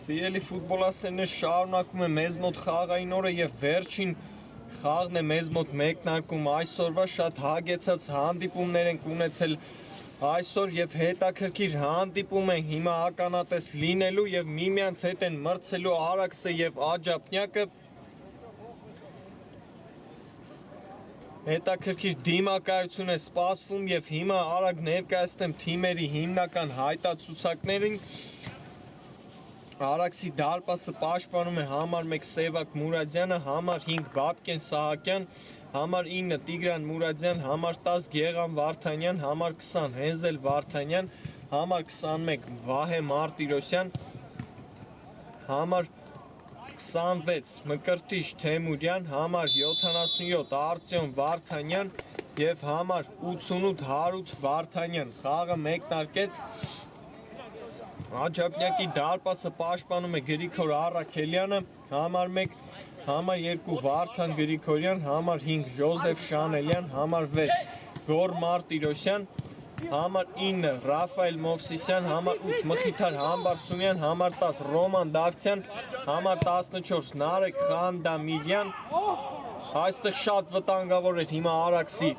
Սիրելի ֆուտբոլասերներ, շարունակում է մեզ մոտ խաղային օրը եւ վերջին խաղն է մեզ մոտ մեկնարկում այսօրվա շատ հագեցած հանդիպումներ ենք ունեցել այսօր եւ հետաքրքիր հանդիպում է հիմա ականատես լինելու եւ միմյանց հետ են մրցելու Արաքսը եւ Աջափնյակը հետաքրքիր դիմակայություն է սպասվում եւ հիմա արագ ներկայացնեմ թիմերի հիմնական հայտացուցակներին Արաքսի դարպասը պաշտպանում է համար 1 Սևակ Մուրադյանը, համար 5 Բաբկեն Սահակյան, համար 9 Տիգրան Մուրադյան, համար 10 Գեղամ Վարդանյան, համար 20 Հենզել Վարդանյան, համար 21 Վահե Մարտիրոսյան, համար 26 Մկրտիչ Թեմուրյան, համար 77 Արտյոմ Վարդանյան եւ համար 88 Հարութ Վարդանյան։ Խաղը մեկնարկեց Աջափնյակի դարպասը պաշտպանում է Գրիգոր Առաքելյանը, համար 1, համար 2 Վարդան Գրիգորյան, համար 5 Ժոզեֆ Շանելյան, համար 6 Գոր Մարտիրոսյան, համար 9 Ռաֆայել Մովսիսյան, համար 8 Մխիթար Համբարձումյան, համար 10 Ռոման Դավթյան, համար 14 Նարեկ Խանդամիրյան, այստեղ շատ վտանգավոր էր հիմա Արաքսի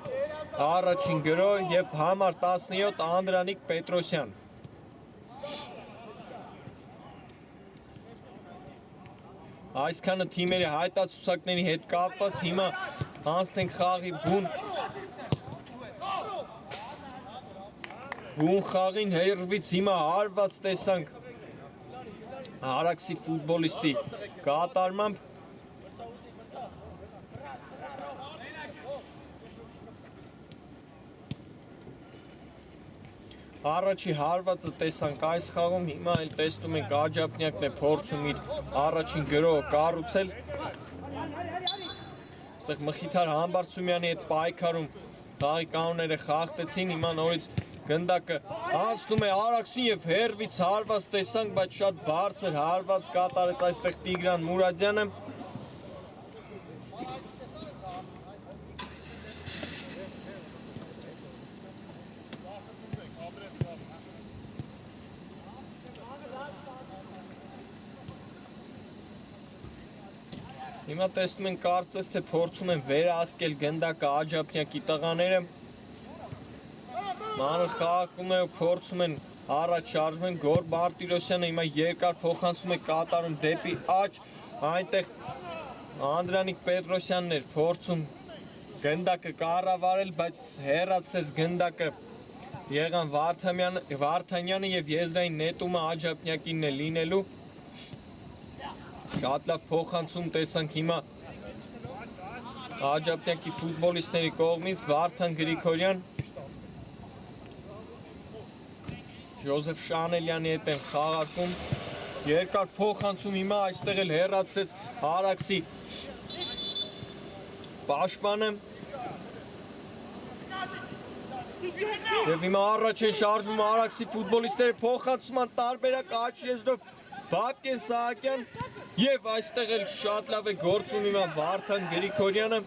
առաջին գրո եւ համար 17 Անդրանիկ Պետրոսյան։ Այսքանը թիմերի հայտացուցակների հետ կապված հիմա անցնենք խաղի բուն խաղին հերվից հիմա հարված տեսանք Արաքսի ֆուտբոլիստի կատարմամբ Առաջի հարվածը տեսանք այս խաղում, հիմա էլ տեսնում ենք Աջափնյակն է փորձում իր առաջին գրոհը կառուցել։ Այստեղ Մխիթար Համբարձումյանի հետ պայքարում խաղի կանոնները խախտեցին, հիմա նորից գնդակը անցնում է Արաքսին եւ հերվից հարված տեսանք, բայց շատ բարձր հարված կատարեց այստեղ Տիգրան Մուրադյանը։ Հիմա տեսնում են կարծես թե փորձում են վերահսկել գնդակը Աջափնյակի տղաները Մանր խաղակում է ու փորձում են առաջ շարժվում Գոր Մարտիրոսյանը հիմա երկար փոխանցում է կատարում դեպի աջ այնտեղ Անդրանիկ Պետրոսյանն էր փորձում գնդակը կառավարել բայց հեռացրեց գնդակը Եղան Վարդանյանը եւ եզրային նետումը Աջափնյակինն է լինելու Շատ լավ փոխանցում տեսանք հիմա Աջափնյակի ֆուտբոլիստների կողմից Վարդան Գրիգորյան Ժոզեֆ Շանելյանի հետ են խաղարկում երկար փոխանցում հիմա այստեղ էլ հեռացրեց Արաքսի պաշտպանը Եվ հիմա առաջ են շարժվում Արաքսի ֆուտբոլիստները փոխանցում են տարբերակ աջ եզրով Բաբկեն Սահակյան Եվ այստեղ էլ շատ լավ է գործում հիմա Վարդան Գրիգորյանը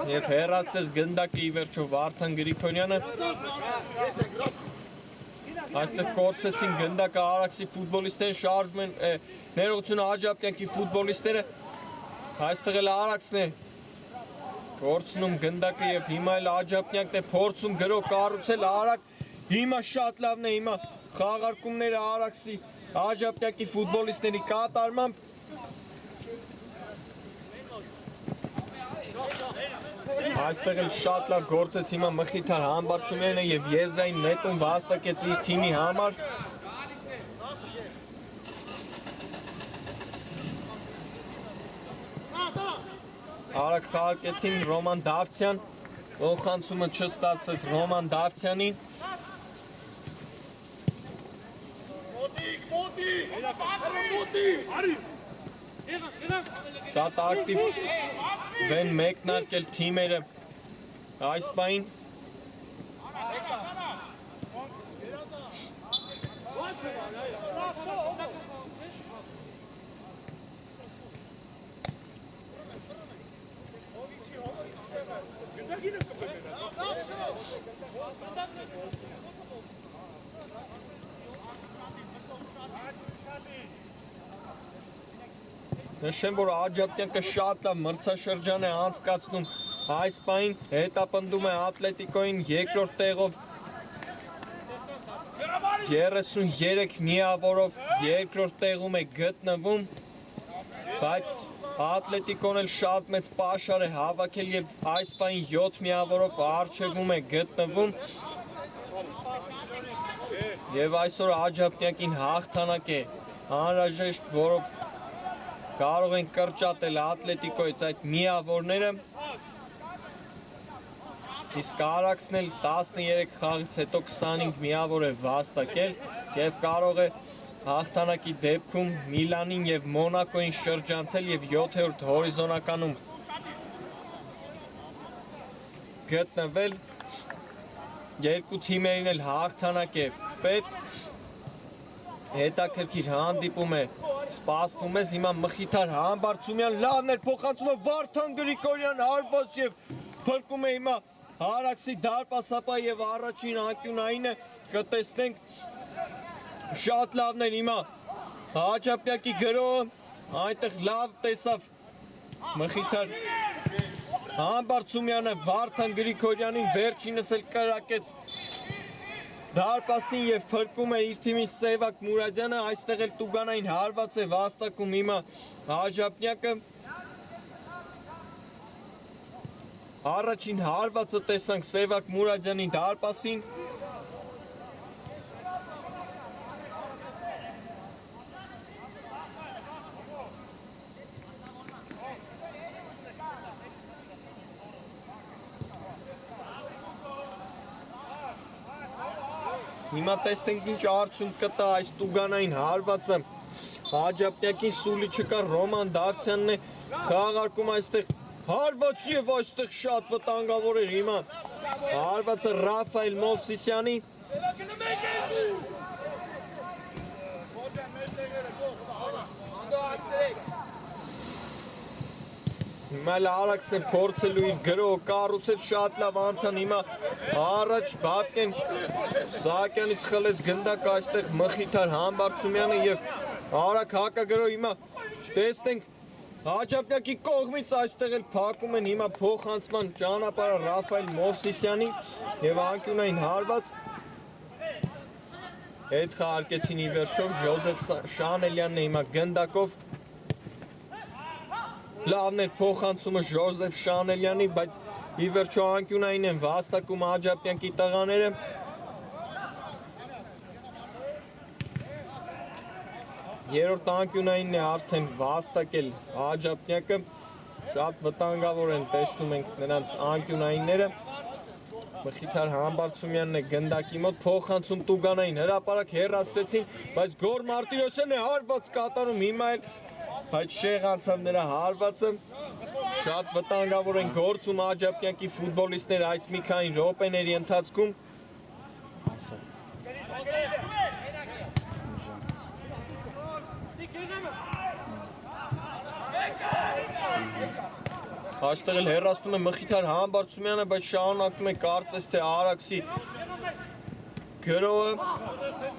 Եվ հեռացրեց գնդակը ի վերջո Վարդան Գրիգորյանը Այստեղ կորցրեցին գնդակը Արաքսի ֆուտբոլիստները շարժվում են ներողություն Աջափնյակի ֆուտբոլիստները Այստեղ էլ Արաքսն է կորցնում գնդակը եւ հիմա էլ Աջափնյակն է փորձում գրո կառուցել արագ հիմա շատ լավն է հիմա խաղարկումները Արաքսի Աջափնյակի ֆուտբոլիստների կատարմամբ Այստեղ էլ շատ լավ գործեց հիմա Մխիթար Համբարձումյանը եւ Եզրային նետում վաստակեց իր թիմի համար։ Արագ խաղարկեցին Ռոման Դավթյան, փոխանցումը չստացվեց Ռոման Դավթյանին։ Շատ ակտիվ վեն մեկնարկել թիմերը այս պահին։ Նշեմ, որ Աջապյանքը շատ լավ մրցաշրջան է անցկացնում այս պահին, հետապնդում է Ատլետիկոյին երկրորդ տեղով 33 միավորով երկրորդ տեղում է գտնվում, բայց Ատլետիկոն էլ շատ մեծ պաշար է հավաքել եւ այս պահին 7 միավորով առջևում է գտնվում եւ այսօր Աջապյանքին հաղթանակ է անհրաժեշտ, որով կարող են կրճատել Ատլետիկոյից այդ միավորները, իսկ Արաքսն էլ 13 խաղից հետո 25 միավոր է վաստակել եւ կարող է հաղթանակի դեպքում Միլանին եւ Մոնակոին շրջանցել եւ 7-րդ հորիզոնականում գտնվել։ Երկու թիմերին էլ հաղթանակ է պետք, հետաքրքիր հանդիպում է սպասվում է, հիմա Մխիթար Համբարձումյան լավն էր փոխանցումը Վարդան Գրիգորյան հարված եւ փրկում է հիմա Արաքսի դարպասապա եւ առաջին անկյունայինը կտեսնենք շատ լավն էր հիմա Աջապյակի գրոհը այնտեղ լավ տեսավ Մխիթար Համբարձումյանը Վարդան Գրիգորյանին վերջինս էլ կրակեց դարպասին եւ փրկում է իր թիմի Սևակ Մուրադյանը, այստեղ էլ Տուգանային հարված է վաստակում հիմա Աջապյակը։ Առաջին հարվածը տեսանք Սևակ Մուրադյանի դարպասին։ Հիմա տեսնենք ինչ արդյունք կտա այս Տուգանային հարվածը Աջապյակին սուլի չկար Ռոման Դավթյանն է խաղարկում այստեղ հարված եւ այստեղ շատ վտանգավոր էր հիմա հարվածը Ռաֆայել Մովսիսյանի Հիմա Արաքսն է փորձելու իր գրոհը կառուցել շատ լավ անցան հիմա առաջ Բաբկեն Սահակյանից խլեց գնդակը այստեղ Մխիթար Համբարձումյանը եւ Արաքս հակագրոհ հիմա տեսնենք Աջապյակի կողմից այստեղ էլ փակում են հիմա փոխանցման ճանապարհը Ռաֆայել Մովսիսյանի եւ անկյունային հարված հետ խաղարկեցին ի վերջո Ժոզեֆ Շանելյանն է հիմա գնդակով Լավն էր փոխանցումը Ժոզեֆ Շանելյանի, բայց ի վերջո անկյունային են վաստակում Աջապյանքի տղաները։ Երրորդ անկյունայինն է արդեն վաստակել Աջապյակը, շատ վտանգավոր են տեսնում ենք նրանց անկյունայինները։ Մխիթար Համբարձումյանն է գնդակի մոտ, փոխանցում Տուգանային հրապարակ հեռացրեցին, բայց Գոր Մարտիրոսյանն է հարված կատարում հիմա էլ Բայց շեղ անցավ նրա հարվածը, շատ վտանգավոր են գործում Աջապյանքի ֆուտբոլիստներ այս մի քանի րոպեների ընթացքում։ Այստեղ էլ հեռացնում է Մխիթար Համբարձումյանը, բայց շարունակում է կարծես թե Արաքսի գրոհը,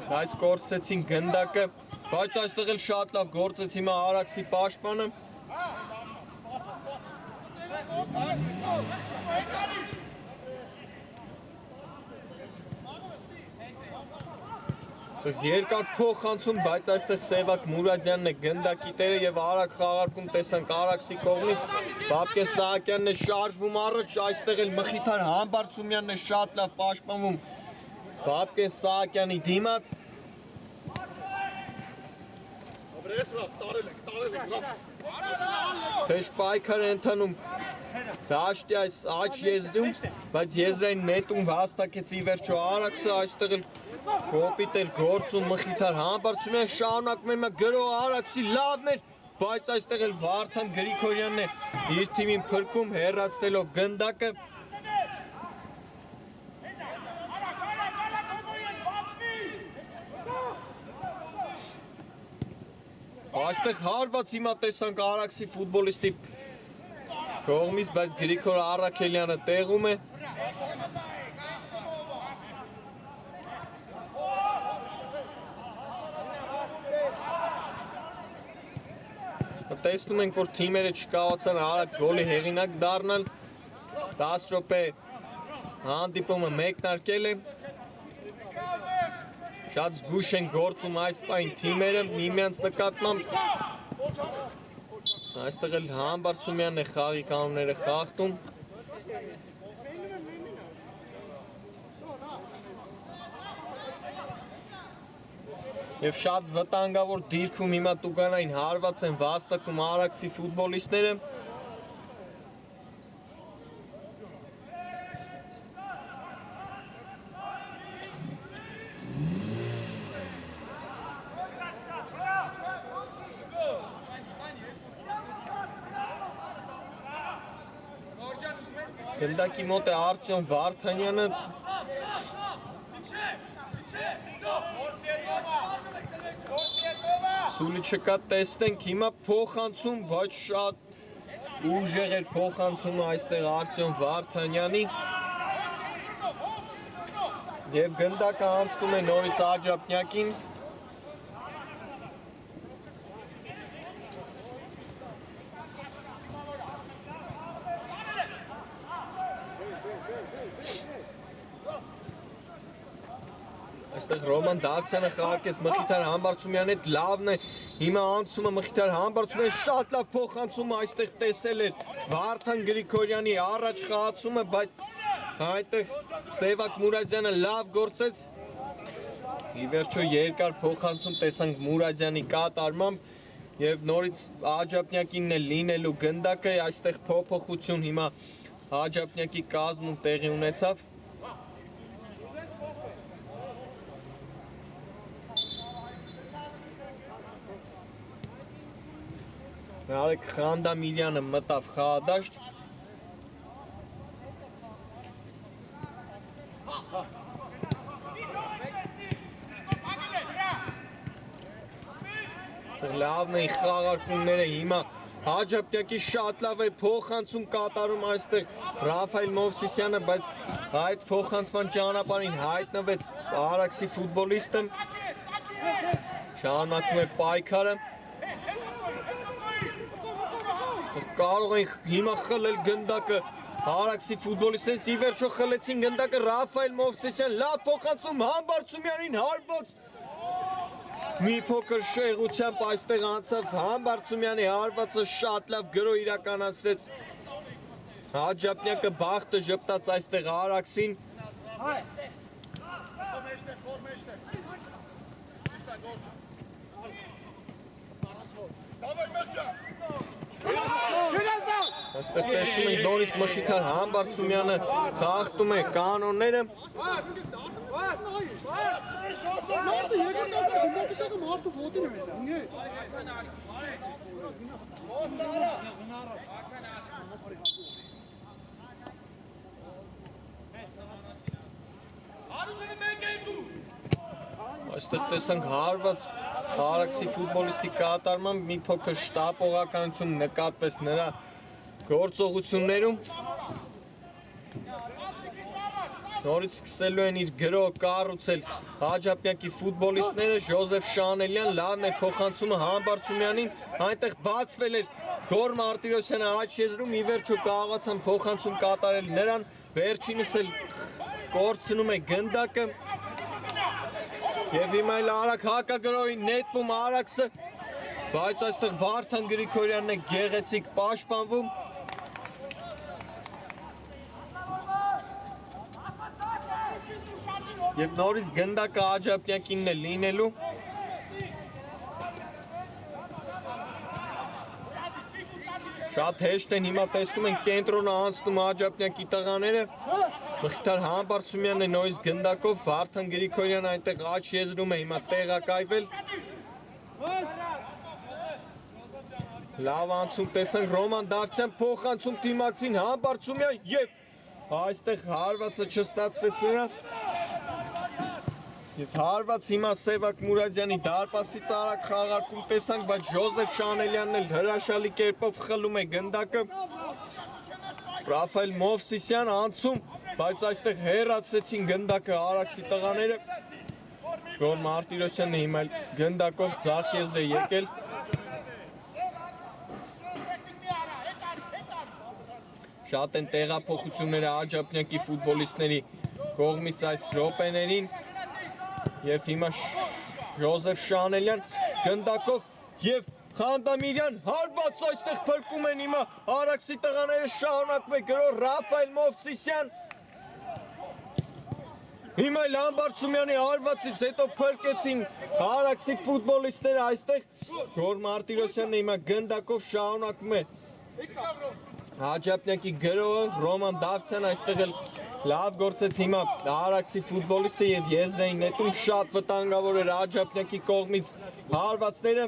բայց կորցրեցին գնդակը, բայց այստեղ էլ շատ լավ գործեց հիմա Արաքսի պաշտպանը։ Երկար փոխանցում, բայց այստեղ Սևակ Մուրադյանն է գնդակի տերը եւ արագ խաղարկում տեսանք Արաքսի կողմից։ Բաբկե Սահակյանն է շարժվում առաջ, այստեղ էլ Մխիթար Համբարձումյանն է շատ լավ պաշտպանվում Բաբկե Սահակյանի դիմաց։ Փեշ պայքար է ընթանում դաշտի այս աջ եզրում, բայց եզրային նետում վաստակեց ի վերջո Արաքսը, այստեղ էլ կոպիտ էր գործում Մխիթար Համբարձումյան, շարունակում է գրող Արաքսի լավն էր, բայց այստեղ էլ Վարդան Գրիգորյանն է իր թիմին փրկում, հեռացնելով գնդակը։ Այստեղ հարված հիմա տեսանք Արաքսի ֆուտբոլիստի կողմից, բայց Գրիգոր Առաքելյանը տեղում է։ Տեսնում ենք, որ թիմերը չկարողացան արագ գոլի հեղինակ դառնալ։ 10 րոպե հանդիպումը մեկնարկել է։ Շատ զգույշ են գործում այս պահին թիմերը միմյանց նկատմամբ։ Այստեղ էլ Համբարձումյանն է խաղի կանոնները խախտում։ Եվ շատ վտանգավոր դիրքում հիմա տուգանային հարված են վաստակում Արաքսի ֆուտբոլիստները։ Գնդակի մոտ է Արտյոմ Վարդանյանը։ Սուլի չկա, տեսնենք հիմա փոխանցում, բայց շատ ուժեղ էր փոխանցումը այստեղ Արտյոմ Վարդանյանի։ Եվ գնդակը անցնում է նորից Աջափնյակին։ Այստեղ Ռոման Դավթյանը խաղարկեց Մխիթար Համբարձումյանի հետ, լավն է հիմա անցումը Մխիթար Համբարձումյանը, շատ լավ փոխանցումը այստեղ տեսել էր Վարդան Գրիգորյանի առաջ խաղացումը, բայց այդտեղ Սևակ Մուրադյանը լավ գործեց։ Ի վերջո երկար փոխանցում տեսանք Մուրադյանի կատարմամբ եւ նորից Աջափնյակինն է լինելու գնդակը, այստեղ փոփոխություն հիմա Աջափնյակի կազմում տեղի ունեցավ։ Արեգ Խանդամիրյանը մտավ խաղադաշտ։ Լավն էին խաղարկումները հիմա Աջափնյակի շատ լավ է փոխանցում կատարում այստեղ Ռաֆայել Մովսիսյանը, բայց այդ փոխանցման ճանապարհին հայտնվեց Արաքսի ֆուտբոլիստը։ Շարունակում է պայքարը։ Կարող են հիմա խլել գնդակը Արաքսի ֆուտբոլիստներից, ի վերջո խլեցին գնդակը Ռաֆայել Մովսիսյան, լավ փոխանցում Համբարձումյանին հարբոց։ Մի փոքր շեղությամբ այստեղ անցավ Համբարձումյանի հարվածը, շատ լավ գրո իրականացրեց Աջափնյակը, բախտը ժպտաց այստեղ Արաքսին։ Այստեղ տեսնում ենք նորից Մխիթար Համբարձումյանը խախտում է կանոնները։ Այստեղ տեսանք հարված Արաքսի ֆուտբոլիստի կատարմամբ, մի փոքր շտապողականություն նկատվեց նրա գործողություններում։ Նորից սկսելու են իր գրո կառուցել Աջափնյակի ֆուտբոլիստները, Ժոզեֆ Շանելյան, լավն է փոխանցումը Համբարձումյանին, այնտեղ բացվել էր Գոր Մարտիրոսյանը աջ եզրում, ի վերջո կարողացան փոխանցում կատարել նրան, վերջինս էլ կորցնում է գնդակը։ Եվ հիմա էլ Արագ հակագրոհին նետվում Արաքսը, բայց այստեղ Վարդան Գրիգորյանն է գեղեցիկ պաշտպանվում։ Եվ նորից գնդակը Աջափնյակինն է լինելու։ Շատ հեշտ են հիմա տեսնում են կենտրոնը անցնում Աջափնյակի տղաները։ Մխիթար Համբարձումյանն է նորից գնդակով, Վարդան Գրիգորյանը այնտեղ աչ եզրում է հիմա տեղակայվել։ Լավ անցում տեսանք Ռոման Դավթյան փոխանցում դիմակցին Համբարձումյան եւ այստեղ հարվածը չստացվեց նրա։ Եվ հարված հիմա Սևակ Մուրադյանի դարպասից Արագ խաղարկում տեսանք, բայց Ժոզեֆ Շանելյանն էլ հրաշալի կերպով խլում է գնդակը։ Ռաֆայել Մովսիսյան անցում, բայց այստեղ հեռացրեցին գնդակը Արաքսի տղաները։ Գոր Մարտիրոսյանն հիմա գնդակով ձախ եզր է եկել։ Շատ են տեղափոխությունները Աջափնյակի ֆուտբոլիստների կողմից այս րոպեներին։ Եվ հիմա Ժոզեֆ Շանելյան գնդակով եւ Խանդամիրյան հարված այստեղ փրկում են հիմա Արաքսի տղաները շարունակում է գրող Ռաֆայել Մովսիսյան։ Հիմա Համբարձումյանի հարվածից հետո փրկեցին Արաքսի ֆուտբոլիստները այստեղ։ Գոր Մարտիրոսյանն հիմա գնդակով շարունակում է Աջափնյակի գրողը Ռոման Դավթյան այստեղ էլ լավ գործեց հիմա Արաքսի ֆուտբոլիստը եւ եզրային նետում շատ վտանգավոր էր Աջափնյակի կողմից հարվածները։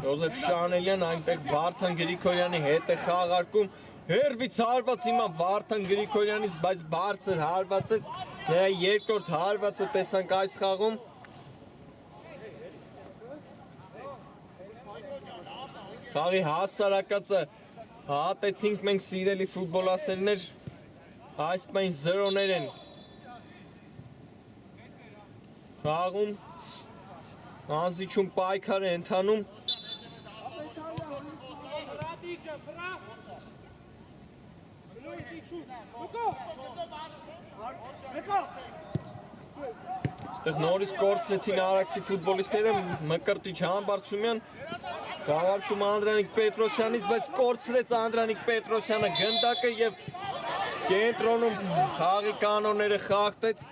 Ժոզեֆ Շանելյան այնտեղ Վարդան Գրիգորյանի հետ է խաղարկում։ Հերվից հարված հիմա Վարդան Գրիգորյանից, բայց բարձր հարվածեց։ Նրա երկրորդ հարվածը տեսանք այս խաղում։ Խաղի հասարակածը հատեցինք մենք սիրելի ֆուտբոլասերներ, այսպես 0-ներ են խաղում, անզիջում պայքար է ընթանում։ Այստեղ նորից կորցրեցին Արաքսի ֆուտբոլիստները, Մկրտիչ Համբարձումյան խաղարկում Անդրանիկ Պետրոսյանից, բայց կորցրեց Անդրանիկ Պետրոսյանը գնդակը եւ կենտրոնում խաղի կանոնները խախտեց։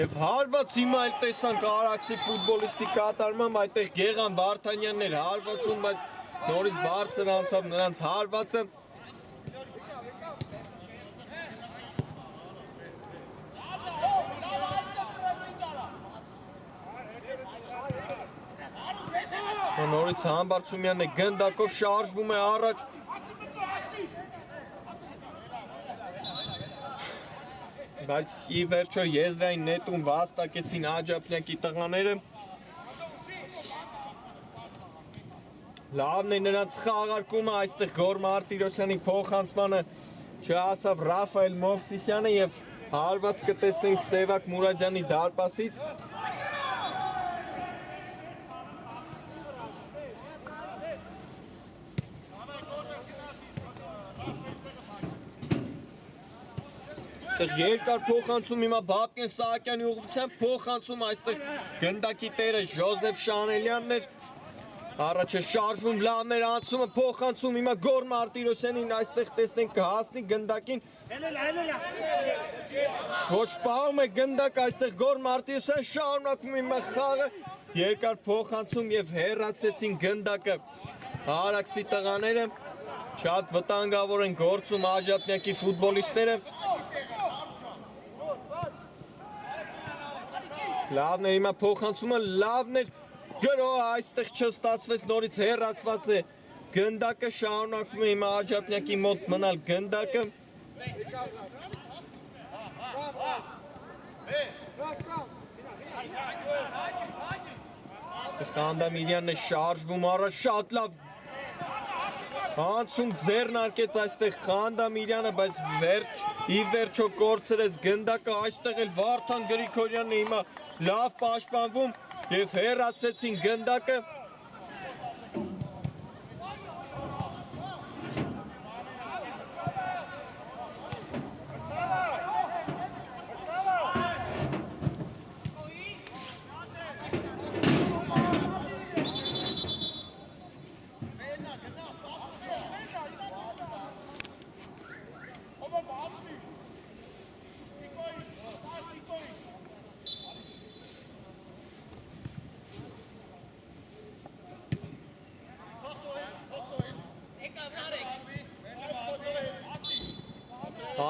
Եվ հարված հիմա էլ տեսանք Արաքսի ֆուտբոլիստի կատարմամբ, այդտեղ Գեղան Վարդանյանն էր հարվածում, բայց նորից բարձր անցավ նրանց հարվածը։ Նորից Համբարձումյանն է գնդակով շարժվում է առաջ։ Բայց ի վերջո եզրային նետում վաստակեցին Աջափնյակի տղաները։ Լավն է նրանց խաղարկումը, այստեղ Գոր Մարտիրոսյանի փոխանցմանը չհասավ Ռաֆայել Մովսիսյանը եւ հարված կտեսնենք Սևակ Մուրադյանի դարպասից։ Երկար փոխանցում հիմա Բաբկեն Սահակյանի ուղղությամբ փոխանցում այստեղ գնդակի տերը Ժոզեֆ Շանելյանն էր։ Առաջ է շարժվում լավներ անցումը փոխանցում հիմա Գոր Մարտիրոսյանին այստեղ տեսնենք կհասնի գնդակին։ Ոչ պահում է գնդակ այստեղ Գոր Մարտիրոսյան շարունակում հիմա խաղը երկար փոխանցում եւ հեռացրեցին գնդակը Արաքսի տղաները։ Շատ վտանգավոր են գործում Աջափնյակի ֆուտբոլիստները։ Լավն էր հիմա փոխանցումը, լավն էր գրողը այստեղ չստացվեց, նորից հեռացված է գնդակը, շարունակվում է հիմա Աջափնյակի մոտ մնալ գնդակը։ Խանդամիրյանն է շարժվում առաջ, շատ լավ անցում ձեռնարկեց այստեղ Խանդամիրյանը, բայց ի վերջո կորցրեց գնդակը, այստեղ էլ Վարդան Գրիգորյանն է հիմա լավ պաշտպանվում եւ հեռացրեցին գնդակը։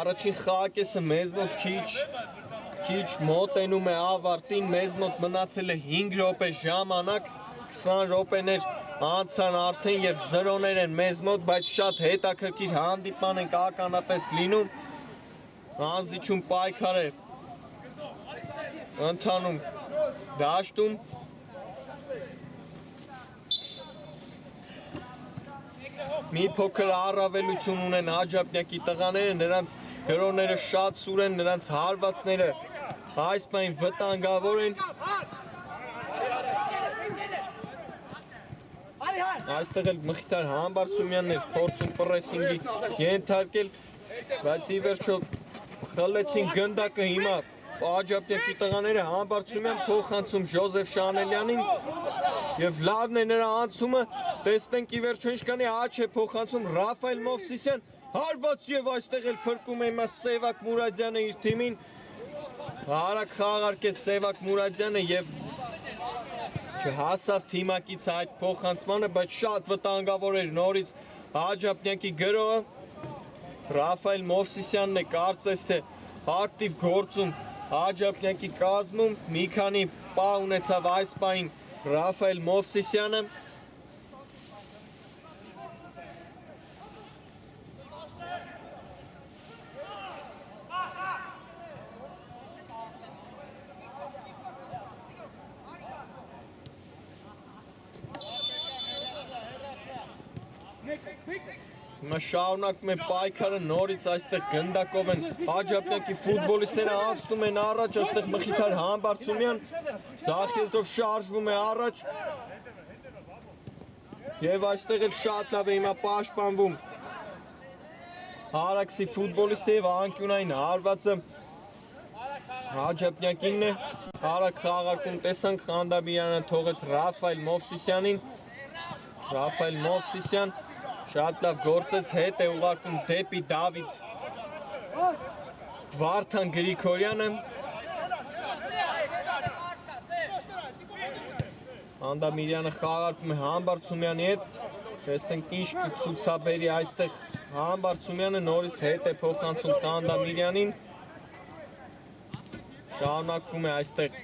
Առաջին խաղակեսը մեզ մոտ քիչ մոտենում է ավարտին, մեզ մոտ մնացել է 5 րոպե ժամանակ, 20 րոպեներ անցան արդեն եւ 0-ներ են մեզ մոտ, բայց շատ հետաքրքիր հանդիպման ենք ականատես լինում։ Անզիջում պայքար է ընթանում դաշտում։ Մի փոքր առավելություն ունեն Աջափնյակի տղաները, նրանց գրոները շատ սուր են, նրանց հարվածները այս պայն վտանգավոր են։ Այստեղ էլ Մխիթար Համբարձումյանն էր փորձում պրեսինգի ենթարկել, բայց ի վերջո խլեցին գնդակը հիմա Աջափնյակի տղաները Համբարձումյան փոխանցում Ժոզեֆ Շանելյանին եւ լավն է նրա անցումը, տեսնենք ի վերջո ինչքանի աճ է փոխանցում Ռաֆայել Մովսիսյան, հարված եւ այստեղ էլ փրկում է հիմա Սևակ Մուրադյանը իր թիմին, արագ խաղարկեց Սևակ Մուրադյանը եւ չհասավ թիմակից այդ փոխանցմանը, բայց շատ վտանգավոր էր նորից Աջափնյակի գրոհը։ Ռաֆայել Մովսիսյանն է կարծես թե ակտիվ գործում Աջափնյակի կազմում, մի քանի պա ունեցավ այս պահին Ռաֆայել Մովսիսյանը։ Հիմա շարունակում է պայքարը, նորից այստեղ գնդակով են Աջափնյակի ֆուտբոլիստները անցնում են առաջ, այստեղ Մխիթար Համբարձումյան ձախ եզրով շարժվում է առաջ եւ այստեղ էլ շատ լավ է հիմա պաշտպանվում Արաքսի ֆուտբոլիստը եւ անկյունային հարվածը Աջափնյակինն է, արագ խաղարկում տեսանք Խանդաբյանը թողեց Ռաֆայել Մովսիսյանին, Ռաֆայել Մովսիսյան շատ լավ գործեց, հետ է ուղարկում դեպի Դավիթ Վարդան Գրիգորյանը։ Խանդամիրյանը խաղարկում է Համբարձումյանի հետ, տեսնենք ինչ կցուցաբերի այստեղ Համբարձումյանը, նորից հետ է փոխանցում Խանդամիրյանին, շարունակվում է այստեղ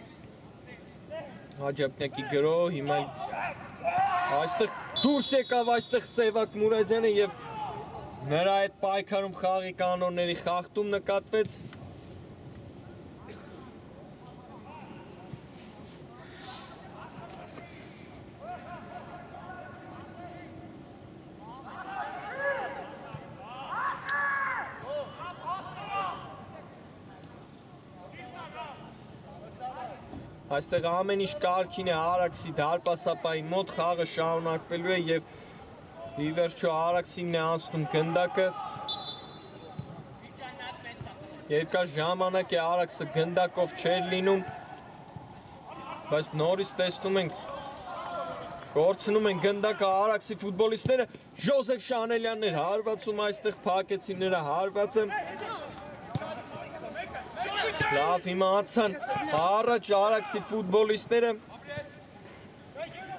Աջափնյակի գրոհ, հիմա այստեղ դուրս եկավ այստեղ Սևակ Մուրադյանը եւ նրա այդ պայքարում խաղի կանոնների խախտում նկատվեց։ Այստեղ ամեն ինչ կարգին է Արաքսի դարպասապայի մոտ, խաղը շարունակվելու է եւ ի վերջո Արաքսինն է անցնում գնդակը։ Երկար ժամանակ է Արաքսը գնդակով չէր լինում, բայց նորից տեսնում ենք կորցնում են գնդակը Արաքսի ֆուտբոլիստները, Ժոզեֆ Շանելյանն էր հարվածում, այստեղ փակեցին նրա հարվածը։ Լավ, հիմա անցան առաջ Արաքսի ֆուտբոլիստները,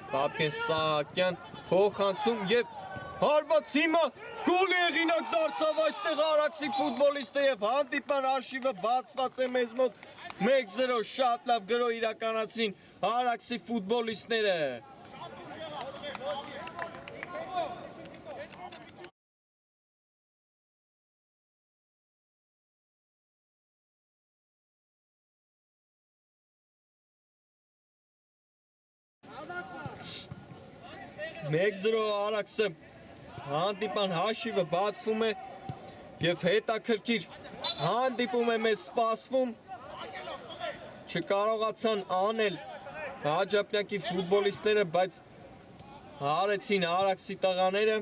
Պապկեն Սահակյան փոխանցում եւ հարված հիմա գոլի հեղինակ դարձավ այստեղ Արաքսի ֆուտբոլիստը եւ հանդիպան արշիվը բացված է մեզ մոտ 1-0, շատ լավ գրոհ իրականացրին Արաքսի ֆուտբոլիստները։ Մեկ 0 Արաքսը հանդիպան հաշիվը բացվում է եւ հետաքրքիր հանդիպում է մեզ սպասվում, չկարողացան անել Աջափնյակի ֆուտբոլիստները, բայց հարեցին Արաքսի տղաները։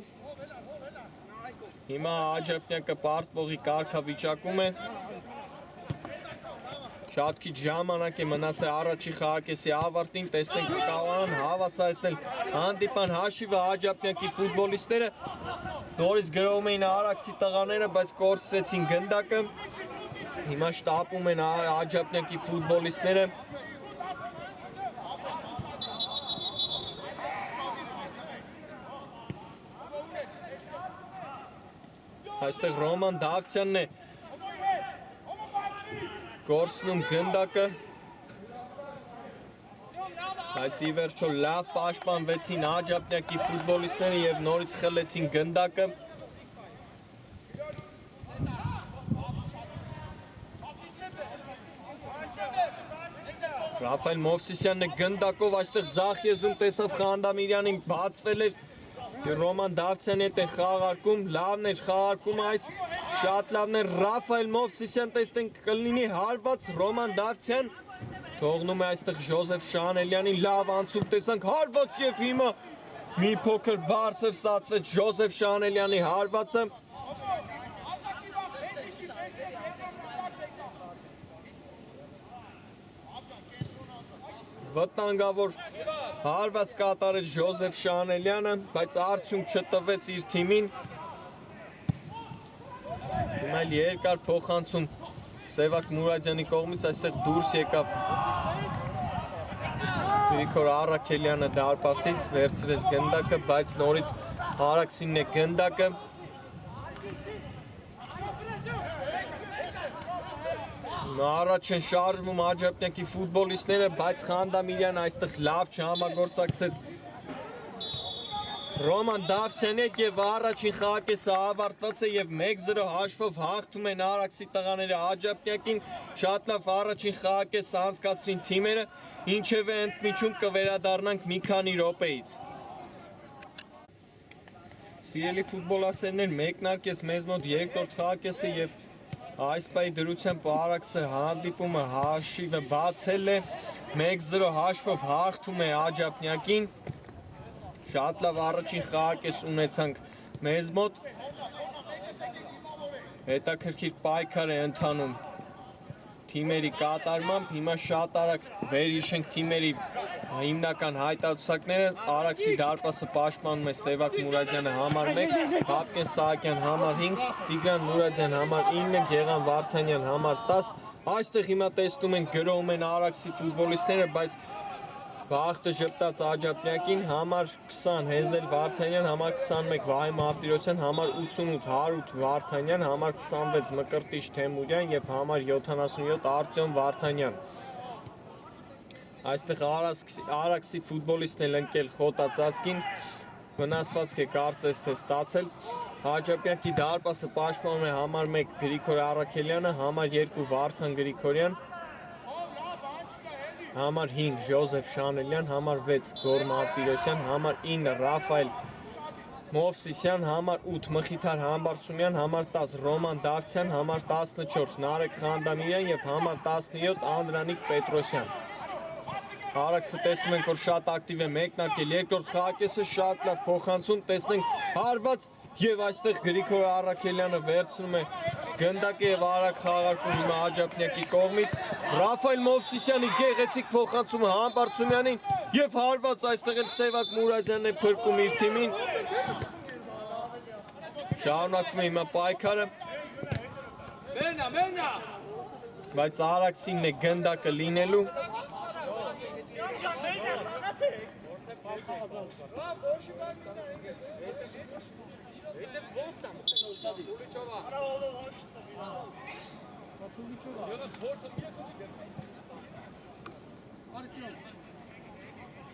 Հիմա Աջափնյակը պարտվողի կարգավիճակում է, շատ քիչ ժամանակ է մնացել առաջի խաղակեսի ավարտին, տեսնենք կարողանան հավասարեցնել հանդիպան հաշիվը Աջափնյակի ֆուտբոլիստները, նորից գրոհում էին Արաքսի տղաները, բայց կորցրեցին գնդակը, հիմա շտապում են Աջափնյակի ֆուտբոլիստները։ Այստեղ Ռոման Դավթյանն է Կորցնում գնդակը, բայց ի վերջո լավ պաշտպանվեցին Աջափնյակի ֆուտբոլիստները և նորից խլեցին գնդակը։ Ռաֆայել Մովսիսյանն է գնդակով այստեղ ձախ եզրում տեսավ Խանդամիրյանին, բացվել էր Ռոման Դավթյանի հետ է խաղարկում, լավն էր խաղարկում այս, շատ լավն էր Ռաֆայել Մովսիսյան, տեսնենք կլինի հարված Ռոման Դավթյան, թողնում է այստեղ Ժոզեֆ Շանելյանին, լավ անցում տեսանք հարված և հիմա մի փոքր բարձր ստացվեց Ժոզեֆ Շանելյանի հարվածը։ Վտանգավոր հարված կատարեց Ժոզեֆ Շանելյանը, բայց արդյունք չտվեց իր թիմին։ Հիմա էլ երկար փոխանցում Սևակ Մուրադյանի կողմից, այստեղ դուրս եկավ Գրիգոր Առաքելյանը դարպասից, վերցրեց գնդակը, բայց նորից Արաքսինն է գնդակը։ Առաջ են շարժվում Աջափնյակի ֆուտբոլիստները, բայց Խանդամիրյանը այստեղ լավ չհամագործակցեց Ռոման Դավթյանի հետ և առաջին խաղակեսը ավարտված է և 1-0 հաշվով հաղթում են Արաքսի տղաները Աջափնյակին, շատ լավ առաջին խաղակեսը անցկացրին թիմերը, ինչևէ ընդմիջում կվերադառնանք մի քանի րոպեից։ Սիրելի ֆուտբոլասերներ, մեկնարկեց մեզ մոտ երկրորդ խաղակեսը և այս պահի դրությամբ Արաքսը հանդիպումը հաշիվը բացել է, 1-0 հաշվով հաղթում է Աջափնյակին, շատ լավ առաջին խաղակես ունեցանք մեզ մոտ, հետաքրքիր պայքար է ընթանում թիմերի կատարմամբ, հիմա շատ արագ վերհիշենք թիմերի հիմնական հայտարարությունները, Արաքսի դարպասը պաշտպանում է Սևակ Մուրադյանը համար 1, Հապկեն Սահակյան համար 5, Տիգրան Մուրադյան համար 9, Գեղամ Վարդանյան համար 10, այստեղ հիմա տեսնում են գրոհում են Արաքսի ֆուտբոլիստները, բայց բախտը ժպտաց Աջափնյակին, համար 20 Հեզել Վարդանյան, համար 21 Վահե Մարտիրոսյան, համար 88 Հարութ Վարդանյան, համար 26 Մկրտիչ Թեմուրյան և համար 77 Արտյոմ Վարդանյան։ Այստեղ Արաքսի ֆուտբոլիստն էլ ընկել խոտածածկին, վնասվածք է կարծես թե ստացել։ Աջափնյակի դարպասը պաշտպանում է համար 1 Գրիգոր Առաքելյանը, համար 2 Վարդան Գրիգորյան, համար 5 Ժոզեֆ Շանելյան, համար 6 Գոր Մարտիրոսյան, համար 9 Ռաֆայել Մովսիսյան, համար 8 Մխիթար Համբարձումյան, համար 10 Ռոման Դավթյան, համար 14 Նարեկ Խանդամիրյան և համար 17 Անդրանիկ Պետրոսյան։ Արաքսը տեսնում ենք, որ շատ ակտիվ է մեկնարկել երկրորդ խաղակեսը, շատ լավ փոխանցում, տեսնենք հարված և այստեղ Գրիգոր Առաքելյանը վերցնում է գնդակը և արագ խաղարկում հիմա Աջափնյակի կողմից, Ռաֆայել Մովսիսյանի գեղեցիկ փոխանցումը Համբարձումյանին և հարված այստեղ էլ Սևակ Մուրադյանն է փրկում իր թիմին։ Շարունակվում է հիմա պայքարը, բայց Արաքսինն է գնդակը լինելու։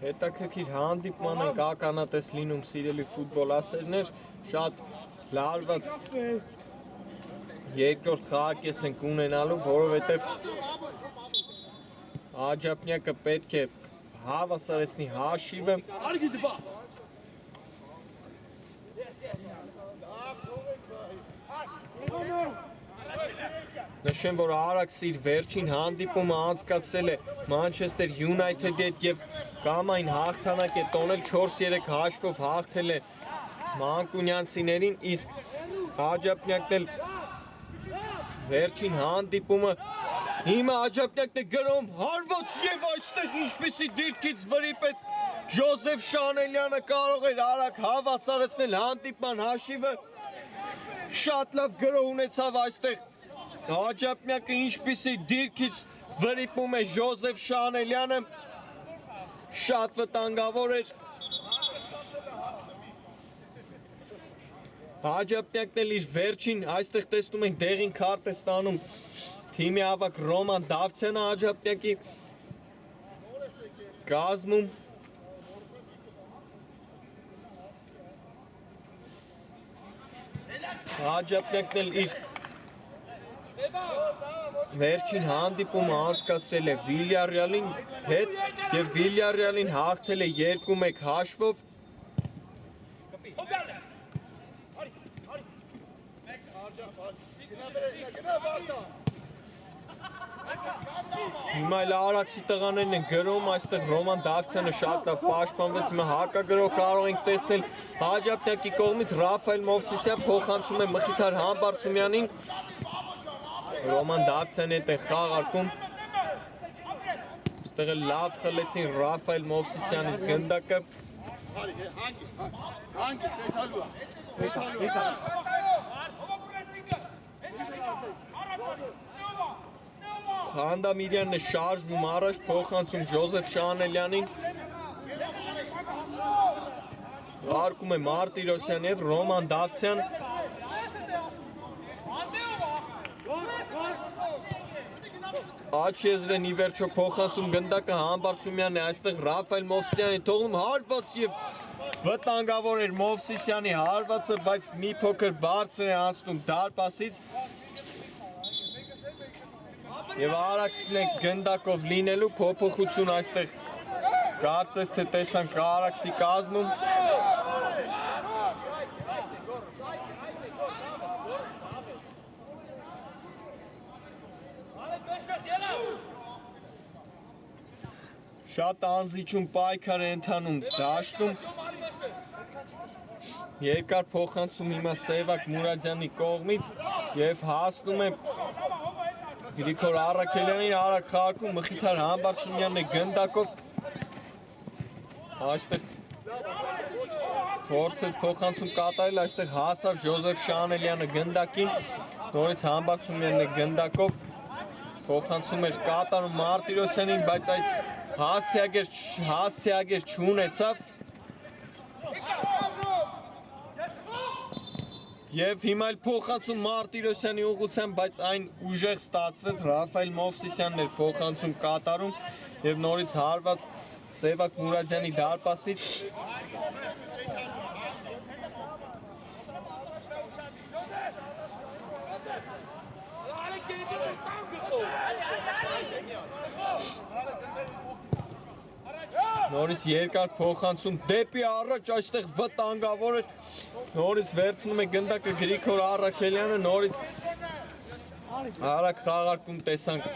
Հետաքրքիր հանդիպման ենք ականատես լինում սիրելի ֆուտբոլասերներ, շատ լարված երկրորդ խաղակես ենք ունենալու, որովհետև Աջափնյակը պետք է հավասարեցնի հաշիվը։ Նշեմ, որ Արաքսը իր վերջին հանդիպումը անցկացրել է Մանչեսթեր Յունայթեդի հետ և կամային հաղթանակ է տոնել 4-3 հաշվով հաղթել է մանկունյանցիներին, իսկ Աջափնյակն էլ վերջին հանդիպումը հիմա Աջափնյակն է գրում հարված և այստեղ ինչպիսի դիրքից վրիպեց Ժոզեֆ Շանելյանը, կարող էր արագ հավասարեցնել հանդիպման հաշիվը, շատ լավ գրոհ ունեցավ այստեղ Աջափնյակը, ինչպիսի դիրքից վրիպում է Ժոզեֆ Շանելյանը, շատ վտանգավոր էր։ Աջափնյակն էլ իր վերջին, այստեղ տեսնում ենք դեղին քարտ է ստանում թիմի ավակ Ռոման Դավթյանը Աջափնյակի կազմում Աջափնյակն էլ իր վերջին հանդիպումը անցկացրել է Վիլյարեալին հետ եւ Վիլյարեալին հաղթել է 2-1 հաշվով։ Հիմա էլ Արաքսի տղաներն են գրում, այստեղ Ռոման Դավթյանը շատ լավ պաշտպանվեց, հիմա հակագրող կարող ենք տեսնել Աջափնյակի կողմից Ռաֆայել Մովսիսյան փոխանցում է Մխիթար Համբարձումյանին։ Ռոման Դավթյանի հետ է խաղարկում։ Այստեղ էլ լավ խլեցին Ռաֆայել Մովսիսյանից գնդակը։ Խանդամիրյանն է շարժվում առաջ, փոխանցում Ժոզեֆ Շանելյանին։ Զարկում է Մարտիրոսյան եւ Ռոման Դավթյան։ Աչեզրեն ի վերջո փոխանցում գնդակը Համբարձումյանն է, այստեղ Ռաֆայել Մովսիսյանի թողնում հարված եւ վտանգավոր էր Մովսիսյանի հարվածը, բայց մի փոքր բարձր է անցնում դարպասից։ Եվ Արաքսն է գնդակով լինելու փոփոխություն այստեղ կարծես թե տեսանք Արաքսի կազմում։ Շատ անզիջում պայքար է ընթանում դաշտում։ Երկար փոխանցում հիմա Սևակ Մուրադյանի կողմից եւ հասնում է Գրիգոր Առաքելյանին, արագ խաղարկում Մխիթար Համբարձումյանն է գնդակով։ Այստեղ փորձեց փոխանցում կատարել, այստեղ հասավ Ժոզեֆ Շանելյանը գնդակին, նորից Համբարձումյանն է գնդակով փոխանցում էր կատարում Մարտիրոսյանին, բայց այդ հասցեագեր չունեցավ։ Եվ հիմա էլ փոխանցում Մարտիրոսյանի ուղղությամբ, բայց այն ուժեղ ստացվեց, Ռաֆայել Մովսիսյանն էր փոխանցում կատարում եւ նորից հարված Սևակ Մուրադյանի դարպասից։ Նորից երկար փոխանցում դեպի առաջ, այստեղ վտանգավոր էր, նորից վերցնում է գնդակը Գրիգոր Առաքելյանը, նորից արագ խաղարկում տեսանք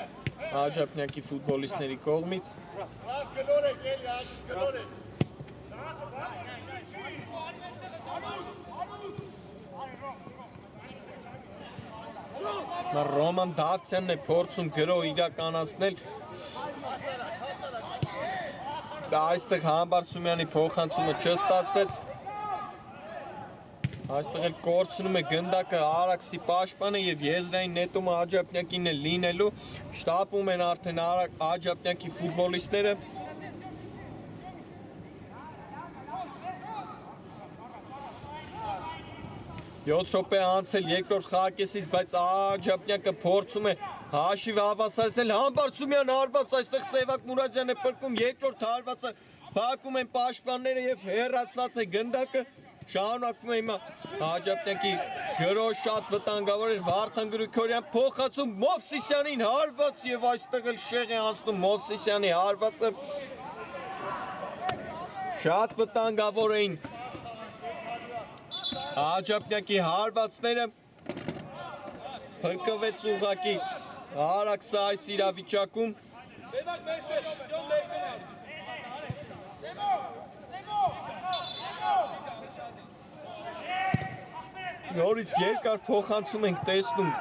Աջափնյակի ֆուտբոլիստների կողմից։ Ռոման Դավթյանն է փորձում գրոհ իրականացնել։ Այստեղ Համբարձումյանի փոխանցումը չստացվեց։ Այստեղ էլ կորցնում է գնդակը Արաքսի պաշտպանը եւ եզրային նետումը Աջափնյակին է լինելու։ Շտապում են արդեն Աջափնյակի ֆուտբոլիստները։ Յոթ րոպե անցել երկրորդ խաղակեսից, բայց Աջափնյակը փորձում է հաշիվ հավասարեցնել, Համբարձումյան հարված, այստեղ Սևակ Մուրադյանն է պրկում, երկրորդ հարվածը փակում են պաշտպանները եւ հեռացված է գնդակը, շարունակվում է հիմա Աջափնյակի գրոհ, շատ վտանգավոր էր Վարդան Գրիգորյան, փոխանցում Մովսիսյանին հարված եւ այստեղ էլ շեղ է անցնում Մովսիսյանի հարվածը, շատ վտանգավոր էին Աջափնյակի հարվածները, փրկվեց ուղղակի Արաքսը այս իրավիճակում։ Նորից երկար փոխանցում ենք տեսնում,